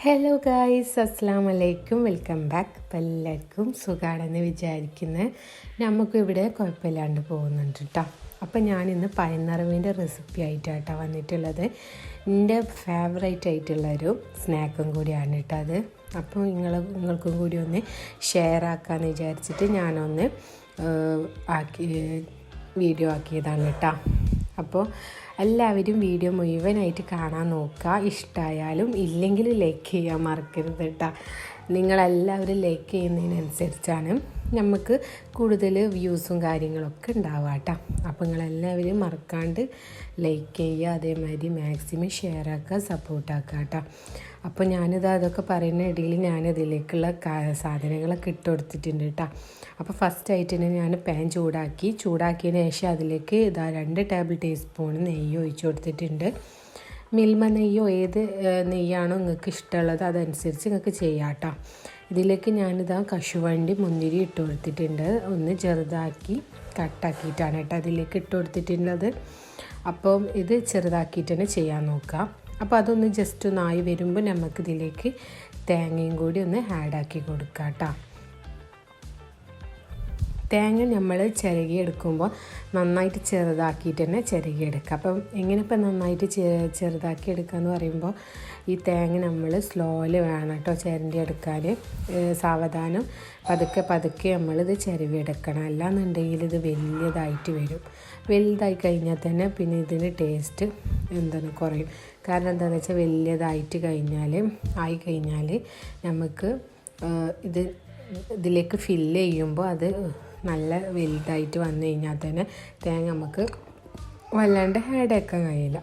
Hello guys, അസ്സലാമു അലൈക്കും. Welcome back. അപ്പം എല്ലാവർക്കും സുഖമാണെന്ന് വിചാരിക്കുന്നത്. നമുക്കിവിടെ കുഴപ്പമില്ലാണ്ട് പോകുന്നുണ്ട് കേട്ടോ. അപ്പം ഞാനിന്ന് പഴനിറവിൻ്റെ റെസിപ്പി ആയിട്ടാണ് വന്നിട്ടുള്ളത്. എൻ്റെ ഫേവറേറ്റ് ആയിട്ടുള്ളൊരു സ്നാക്കും കൂടിയാണ് കേട്ടോ അത്. അപ്പോൾ നിങ്ങൾക്കും കൂടി ഒന്ന് ഷെയർ ആക്കാമെന്ന് വിചാരിച്ചിട്ട് ഞാനൊന്ന് വീഡിയോ ആക്കിയതാണ് കേട്ടോ. അപ്പോൾ എല്ലാവരും വീഡിയോ മുഴുവനായിട്ട് കാണാൻ നോക്കുക. ഇഷ്ടമായാലും ഇല്ലെങ്കിൽ ലൈക്ക് ചെയ്യാൻ മറക്കരുത് കേട്ടോ. നിങ്ങളെല്ലാവരും ലൈക്ക് ചെയ്യുന്നതിനനുസരിച്ചാണ് നമുക്ക് കൂടുതൽ വ്യൂസും കാര്യങ്ങളൊക്കെ ഉണ്ടാവുക കേട്ടോ. അപ്പോൾ നിങ്ങളെല്ലാവരും മറക്കാണ്ട് ലൈക്ക് ചെയ്യുക, അതേമാതിരി മാക്സിമം ഷെയർ ആക്കുക, സപ്പോർട്ടാക്കുക കേട്ടോ. അപ്പോൾ അതൊക്കെ പറയുന്ന ഇടയിൽ ഞാനതിലേക്കുള്ള സാധനങ്ങളൊക്കെ ഇട്ട് കൊടുത്തിട്ടുണ്ട് കേട്ടോ. അപ്പോൾ ഫസ്റ്റായിട്ട് തന്നെ ഞാൻ പാൻ ചൂടാക്കിയതിന് ശേഷം അതിലേക്ക് 2 ടേബിൾ ടീസ്പൂൺ നെയ്യ് ഒഴിച്ച് കൊടുത്തിട്ടുണ്ട്. മിൽമ നെയ്യോ ഏത് നെയ്യാണോ നിങ്ങൾക്ക് ഇഷ്ടമുള്ളത് അതനുസരിച്ച് നിങ്ങൾക്ക് ചെയ്യാം കേട്ടോ. ഇതിലേക്ക് കശുവണ്ടി മുന്തിരി ഇട്ട് കൊടുത്തിട്ടുണ്ട്. ഒന്ന് ചെറുതാക്കി കട്ടാക്കിയിട്ടാണ് കേട്ടോ അതിലേക്ക് ഇട്ട് കൊടുത്തിട്ടുള്ളത്. അപ്പം ഇത് ചെറുതാക്കിയിട്ട് തന്നെ ചെയ്യാൻ നോക്കാം. അപ്പോൾ അതൊന്ന് ജസ്റ്റ് ഒന്നായി വരുമ്പോൾ നമുക്കിതിലേക്ക് തേങ്ങയും കൂടി ഒന്ന് ആഡാക്കി കൊടുക്കാം കേട്ടോ. തേങ്ങ നമ്മൾ ചിരകിയെടുക്കുമ്പോൾ നന്നായിട്ട് ചെറുതാക്കിയിട്ട് തന്നെ ചിരകിയെടുക്കുക. അപ്പം ഇപ്പം നന്നായിട്ട് ചെറുതാക്കി എടുക്കുക എന്ന് പറയുമ്പോൾ ഈ തേങ്ങ നമ്മൾ സ്ലോയിൽ വേണം കേട്ടോ ചിരണ്ടിയെടുക്കാൻ. സാവധാനം പതുക്കെ നമ്മളിത് ചിരവിയെടുക്കണം. അല്ലാന്നുണ്ടെങ്കിൽ ഇത് വലിയതായിട്ട് വരും. വലുതായി കഴിഞ്ഞാൽ തന്നെ പിന്നെ ഇതിന് ടേസ്റ്റ് കുറയും. കാരണം എന്താണെന്ന് വെച്ചാൽ വലിയതായിട്ട് ആയി കഴിഞ്ഞാൽ നമുക്ക് ഇതിലേക്ക് ഫില്ല് ചെയ്യുമ്പോൾ അത് നല്ല വലുതായിട്ട് വന്നു കഴിഞ്ഞാൽ തന്നെ തേങ്ങ നമുക്ക് വല്ലാണ്ട് ആഡാക്കാൻ കഴിയില്ല.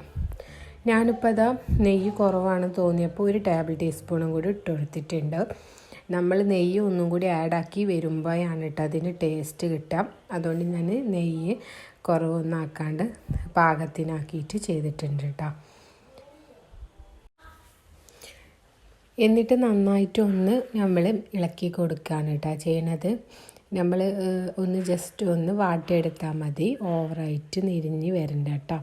ഞാനിപ്പോൾ നെയ്യ് കുറവാണെന്ന് തോന്നിയപ്പോൾ 1 ടേബിൾ ടീസ്പൂണും കൂടി ഇട്ട് കൊടുത്തിട്ടുണ്ട്. നമ്മൾ നെയ്യ് ഒന്നും കൂടി ആഡാക്കി വരുമ്പോഴാണ് കേട്ടോ അതിന് ടേസ്റ്റ് കിട്ടുക. അതുകൊണ്ട് ഞാൻ നെയ്യ് കുറവൊന്നും ആക്കാണ്ട് പാകത്തിനാക്കിയിട്ട് ചെയ്തിട്ടുണ്ട് കേട്ടോ. എന്നിട്ട് നന്നായിട്ട് നമ്മൾ ഇളക്കി കൊടുക്കുകയാണ് കേട്ടോ ചെയ്യണത്. നമ്മൾ ജസ്റ്റ് വാട്ടിയെടുത്താൽ മതി. ഓവറായിട്ട് നിരിഞ്ഞ് വരണ്ട കേട്ടോ.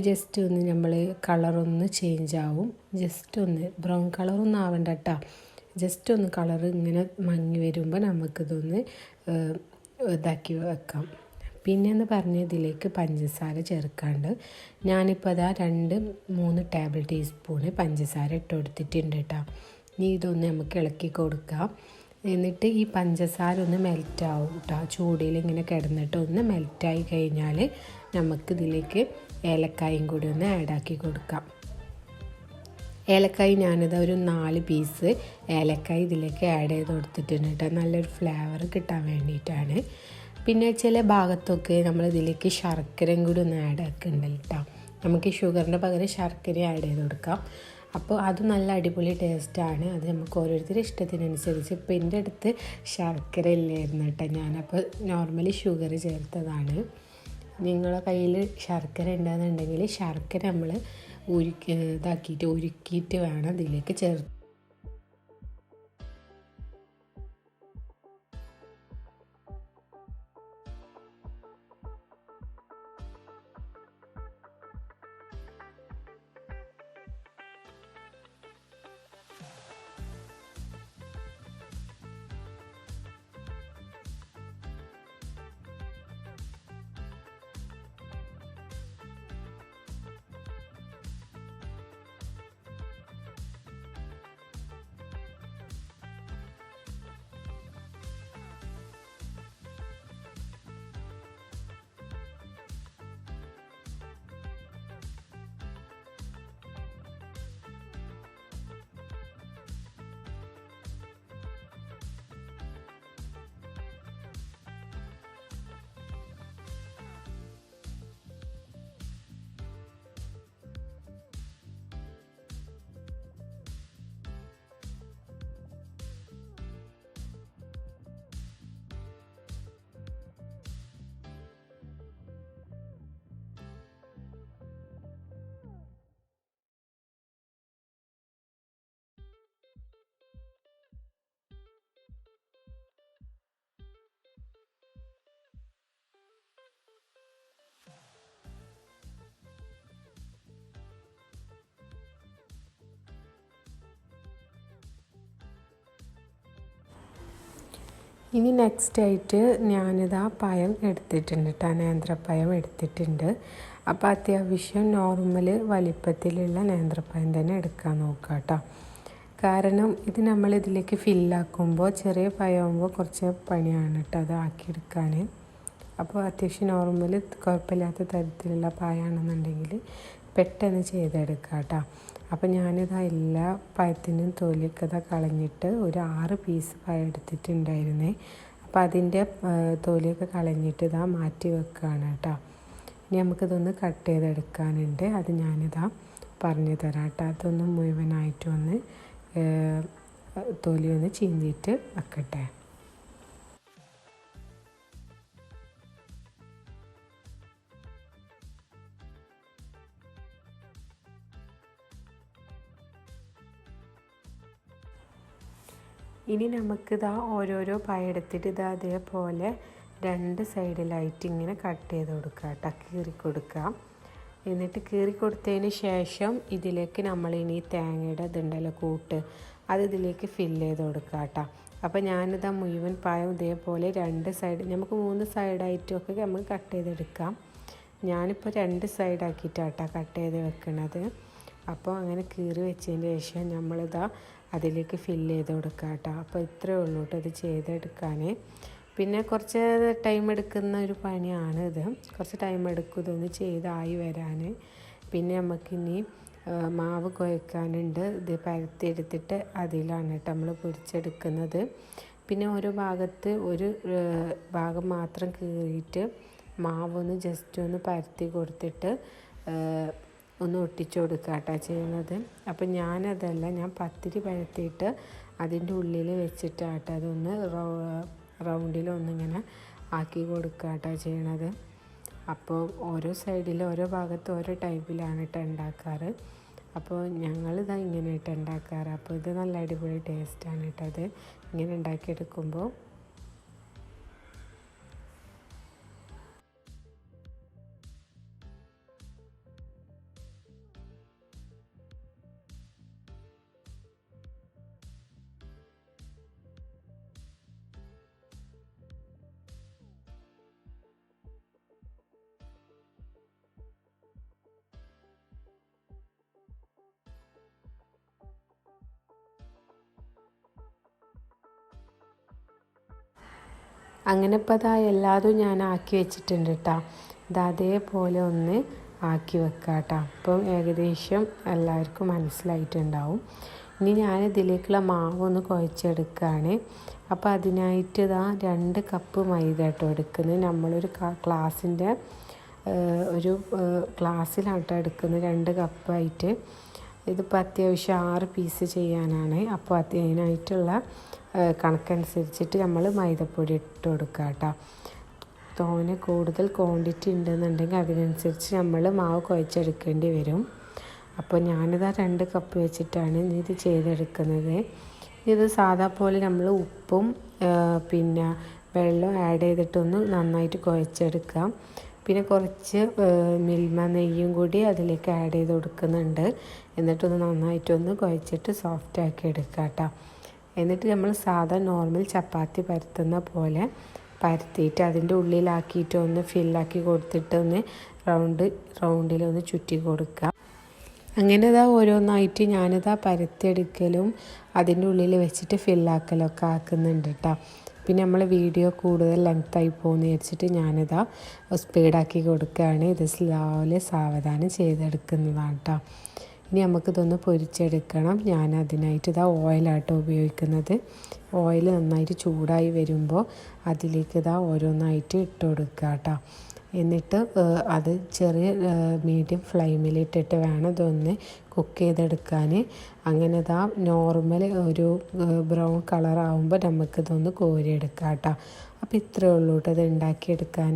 ജസ്റ്റ് നമ്മൾ കളറൊന്ന് ചേഞ്ച് ആവും. ജസ്റ്റ് ബ്രൗൺ കളറൊന്നും ആവണ്ട കേട്ടോ. ജസ്റ്റ് കളർ ഇങ്ങനെ മങ്ങി വരുമ്പോൾ നമുക്കിതൊന്ന് ഇതാക്കി വെക്കാം. പിന്നെയെന്ന് പറഞ്ഞാൽ ഇതിലേക്ക് പഞ്ചസാര ചേർക്കാണ്ട് ഞാനിപ്പോൾ 2-3 ടേബിൾ ടീസ്പൂണ് പഞ്ചസാര ഇട്ട് കൊടുത്തിട്ടുണ്ട് കേട്ടോ. ഇനി ഇതൊന്ന് നമുക്ക് ഇളക്കി കൊടുക്കാം. എന്നിട്ട് ഈ പഞ്ചസാര ഒന്ന് മെൽറ്റാവും കേട്ടോ. ചൂടിൽ ഇങ്ങനെ കിടന്നിട്ട് ഒന്ന് മെൽറ്റായി കഴിഞ്ഞാൽ നമുക്കിതിലേക്ക് ഏലക്കായും കൂടി ഒന്ന് ആഡാക്കി കൊടുക്കാം. ഏലക്കായ് ഒരു 4 പീസ് ഏലക്കായ് ഇതിലേക്ക് ആഡ് ചെയ്ത് കൊടുത്തിട്ടുണ്ട് കേട്ടോ. നല്ലൊരു ഫ്ലേവർ കിട്ടാൻ വേണ്ടിയിട്ടാണ്. പിന്നെ ചില ഭാഗത്തൊക്കെ നമ്മളിതിലേക്ക് ശർക്കരയും കൂടി ഒന്ന് ആഡ് ആക്കുന്നുണ്ടല്ലോ കേട്ടോ. നമുക്ക് ഷുഗറിൻ്റെ പകരം ശർക്കര ആഡ് ചെയ്ത് കൊടുക്കാം. അപ്പോൾ അത് നല്ല അടിപൊളി ടേസ്റ്റാണ്. അത് നമുക്ക് ഓരോരുത്തരുടെ ഇഷ്ടത്തിനനുസരിച്ച്. ഇപ്പോൾ എൻ്റെ അടുത്ത് ശർക്കര ഇല്ലായിരുന്നു കേട്ടോ. ഞാനപ്പോൾ നോർമലി ഷുഗർ ചേർത്തതാണ്. നിങ്ങളുടെ കയ്യിൽ ശർക്കര ഉണ്ടെന്നുണ്ടെങ്കിൽ ശർക്കര നമ്മൾ ഉരുക്കിയിട്ട് വേണം ഇതിലേക്ക് ചേർത്ത്. ഇനി നെക്സ്റ്റ് ആയിട്ട് ഞാനിതാ പഴം എടുത്തിട്ടുണ്ട് കേട്ടോ, നേന്ത്രപ്പഴം എടുത്തിട്ടുണ്ട്. അപ്പോൾ അത്യാവശ്യം നോർമൽ വലിപ്പത്തിലുള്ള നേന്ത്രപ്പഴം തന്നെ എടുക്കാൻ നോക്കുക കേട്ടോ. കാരണം ഇത് നമ്മൾ ഇതിലേക്ക് ഫില്ലാക്കുമ്പോൾ ചെറിയ പഴമാകുമ്പോൾ കുറച്ച് പണിയാണ് കേട്ടോ അത് ആക്കിയെടുക്കാൻ. അപ്പോൾ അത്യാവശ്യം നോർമൽ കുഴപ്പമില്ലാത്ത തരത്തിലുള്ള പഴമാണെന്നുണ്ടെങ്കിൽ പെട്ടെന്ന് ചെയ്തെടുക്കുക കേട്ടോ. അപ്പോൾ ഞാനിതാ എല്ലാ പഴത്തിനും തൊലിയൊക്കെ കളഞ്ഞിട്ട് ഒരു 6 പീസ് പഴം എടുത്തിട്ടുണ്ടായിരുന്നേ. അപ്പോൾ അതിൻ്റെ തൊലിയൊക്കെ കളഞ്ഞിട്ട് ഇതാ മാറ്റി വെക്കുകയാണ് കേട്ടോ. ഇനി നമുക്കിതൊന്ന് കട്ട് ചെയ്തെടുക്കാനുണ്ട്, അത് ഞാനിതാ പറഞ്ഞു തരാം കേട്ടോ. അതൊന്ന് മുഴുവനായിട്ടൊന്ന് തൊലി ഒന്ന് ചീന്തിയിട്ട് വെക്കട്ടെ. ഇനി നമുക്കിതാ ഓരോരോ പഴം എടുത്തിട്ട് ഇതാ അതേപോലെ 2 സൈഡിലായിട്ട് ഇങ്ങനെ കട്ട് ചെയ്ത് കൊടുക്കുക കേട്ടോ, കീറി കൊടുക്കാം. എന്നിട്ട് കീറി കൊടുത്തതിന് ശേഷം ഇതിലേക്ക് നമ്മളിനി തേങ്ങയുടെ ഇതുണ്ടല്ലോ കൂട്ട്, അത് ഇതിലേക്ക് ഫില്ല് ചെയ്ത് കൊടുക്കുക കേട്ടോ. അപ്പോൾ ഞാനിതാ മുഴുവൻ പഴം ഇതേപോലെ 2 സൈഡ്, നമുക്ക് 3 സൈഡായിട്ടൊക്കെ നമുക്ക് കട്ട് ചെയ്തെടുക്കാം. ഞാനിപ്പോൾ 2 സൈഡാക്കിയിട്ടാണ് കേട്ടോ കട്ട് ചെയ്ത് വെക്കുന്നത്. അപ്പോൾ അങ്ങനെ കീറി വെച്ചതിന് ശേഷം നമ്മളിതാ അതിലേക്ക് ഫില്ല് ചെയ്ത് കൊടുക്കുക കേട്ടോ. അപ്പോൾ ഇത്രയേ ഉള്ളൂ കേട്ടോ ഇത് ചെയ്തെടുക്കാൻ. പിന്നെ കുറച്ച് ടൈം എടുക്കുന്ന ഒരു പണിയാണ് ഇത്, കുറച്ച് ടൈം എടുക്കും ഇതൊന്ന് ചെയ്തായി വരാൻ. പിന്നെ നമുക്കിനി മാവ് കുഴക്കാനുണ്ട്, ഇത് പരത്തിയെടുത്തിട്ട് അതിലാണ് കേട്ടോ നമ്മൾ പൊരിച്ചെടുക്കുന്നത്. പിന്നെ ഓരോ ഭാഗത്ത് ഒരു ഭാഗം മാത്രം കീറിയിട്ട് മാവൊന്ന് ജസ്റ്റ് ഒന്ന് പരത്തി കൊടുത്തിട്ട് ഒന്ന് ഒട്ടിച്ചു കൊടുക്കുക കേട്ടോ ചെയ്യുന്നത്. അപ്പം ഞാനതല്ല, ഞാൻ പത്തിരി പരത്തിയിട്ട് അതിൻ്റെ ഉള്ളിൽ വെച്ചിട്ടാട്ടോ അതൊന്ന് റൗണ്ടിലൊന്നിങ്ങനെ ആക്കി കൊടുക്കുക കേട്ടോ ചെയ്യണത്. അപ്പോൾ ഓരോ സൈഡിൽ ഓരോ ഭാഗത്ത് ഓരോ ടൈപ്പിലാണ് കേട്ടോ ഉണ്ടാക്കാറ്. അപ്പോൾ ഞങ്ങളിതാ ഇങ്ങനെ ഇട്ട് ഉണ്ടാക്കാറ്. അപ്പോൾ ഇത് നല്ല അടിപൊളി ടേസ്റ്റാണ് കേട്ടോ അത് ഇങ്ങനെ ഉണ്ടാക്കിയെടുക്കുമ്പോൾ. അങ്ങനെ ഇപ്പോൾ അതാ എല്ലാതും ഞാൻ ആക്കി വെച്ചിട്ടുണ്ട് കേട്ടോ. ഇത് അതേപോലെ ഒന്ന് ആക്കി വെക്കാം കേട്ടോ. അപ്പം ഏകദേശം എല്ലാവർക്കും മനസ്സിലായിട്ടുണ്ടാവും. ഇനി ഞാൻ ഇതിലേക്കുള്ള മാവ് ഒന്ന് കുഴച്ചെടുക്കുകയാണ്. അപ്പോൾ അതിനായിട്ട് ഇതാ 2 കപ്പ് മൈദ കേട്ടോ എടുക്കുന്നത്. നമ്മളൊരു ഗ്ലാസിൻ്റെ ഒരു ഗ്ലാസ്സിലാണ് കേട്ടോ എടുക്കുന്നത് 2 കപ്പായിട്ട്. ഇതിപ്പോൾ അത്യാവശ്യം 6 പീസ് ചെയ്യാനാണ്. അപ്പോൾ അതിനായിട്ടുള്ള കണക്കനുസരിച്ചിട്ട് നമ്മൾ മൈദപ്പൊടി ഇട്ട് കൊടുക്കുക കേട്ടോ. തോനെ കൂടുതൽ ക്വാണ്ടിറ്റി ഉണ്ടെന്നുണ്ടെങ്കിൽ അതിനനുസരിച്ച് നമ്മൾ മാവ് കുഴച്ചെടുക്കേണ്ടി വരും. അപ്പോൾ ഞാനിതാ 2 കപ്പ് വെച്ചിട്ടാണ് ഇത് ചെയ്തെടുക്കുന്നത്. ഇത് സാധാ പോലെ നമ്മൾ ഉപ്പും പിന്നെ വെള്ളം ആഡ് ചെയ്തിട്ടൊന്ന് നന്നായിട്ട് കുഴച്ചെടുക്കാം. പിന്നെ കുറച്ച് മിൽമ നെയ്യും കൂടി അതിലേക്ക് ആഡ് ചെയ്ത് കൊടുക്കുന്നുണ്ട്. എന്നിട്ടൊന്ന് നന്നായിട്ടൊന്ന് കുഴച്ചിട്ട് സോഫ്റ്റാക്കി എടുക്കുക കേട്ടോ. എന്നിട്ട് നമ്മൾ സാധാ നോർമൽ ചപ്പാത്തി പരത്തുന്ന പോലെ പരത്തിയിട്ട് അതിൻ്റെ ഉള്ളിലാക്കിയിട്ട് ഒന്ന് ഫില്ലാക്കി കൊടുത്തിട്ട് ഒന്ന് റൗണ്ടിലൊന്ന് ചുറ്റി കൊടുക്കുക. അങ്ങനെ ഇതാ ഓരോന്നായിട്ട് ഞാനിതാ പരത്തിയെടുക്കലും അതിൻ്റെ ഉള്ളിൽ വെച്ചിട്ട് ഫില്ലാക്കലൊക്കെ ആക്കുന്നുണ്ട് കേട്ടോ. പിന്നെ നമ്മൾ വീഡിയോ കൂടുതൽ ലെങ്ത്തായി പോകുമെന്ന് വിചാരിച്ചിട്ട് ഞാനിതാ സ്പീഡാക്കി കൊടുക്കുകയാണ്. ഇത് സ്ലോലി സാവധാനം ചെയ്തെടുക്കുന്നതാണ് കേട്ടോ. ഇനി നമുക്കിതൊന്ന് പൊരിച്ചെടുക്കണം. ഞാൻ അതിനായിട്ട് ഇതാ ഓയിലാട്ടോ ഉപയോഗിക്കുന്നത്. ഓയിൽ നന്നായിട്ട് ചൂടായി വരുമ്പോൾ അതിലേക്ക് ഇതാ ഓരോന്നായിട്ട് ഇട്ട് കൊടുക്കുക കേട്ടോ. എന്നിട്ട് അത് ചെറിയ മീഡിയം ഫ്ലെയിമിലിട്ടിട്ട് വേണം ഇതൊന്ന് കുക്ക് ചെയ്തെടുക്കാൻ. അങ്ങനെ ഇതാ നോർമൽ ഒരു ബ്രൗൺ കളറാകുമ്പോൾ നമുക്കിതൊന്ന് കോരിയെടുക്കാം കേട്ടോ. അപ്പോൾ ഇത്രയേ ഉള്ളൂ കേട്ടോ ഇത് ഉണ്ടാക്കിയെടുക്കാൻ.